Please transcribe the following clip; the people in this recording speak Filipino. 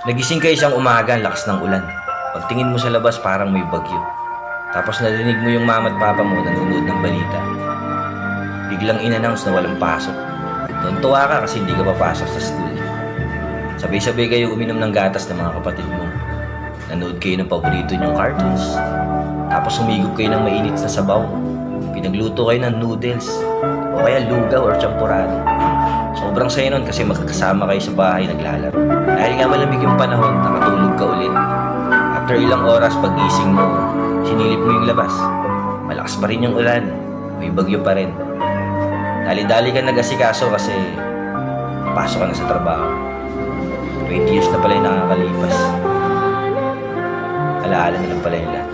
Nagising ka isang umaga, ang lakas ng ulan. Pagtingin mo sa labas, parang may bagyo. Tapos narinig mo yung mama at papa mo nanonood ng balita. Biglang in-announce na walang pasok. Tuwa ka kasi hindi ka papasok sa school. Sabay-sabay kayo uminom ng gatas ng mga kapatid mo. Nanood kayo ng paborito niyong cartoons. Tapos humigop kayo ng mainit na sabaw. Pinagluto kayo ng noodles. O kaya lugaw or champurado. Sobrang saya nun kasi magkakasama kayo sa bahay naglalaro. Dahil nga malamig yung panahon, nakatulog ka ulit. After ilang oras pagising mo, sinilip mo yung labas. Malakas pa rin yung ulan. May bagyo pa rin. Dali-dali ka nag-asikaso kasi pasok ka na sa trabaho. 20 years na pala yung nakakalipas. Alaala na lang pala yung lahat.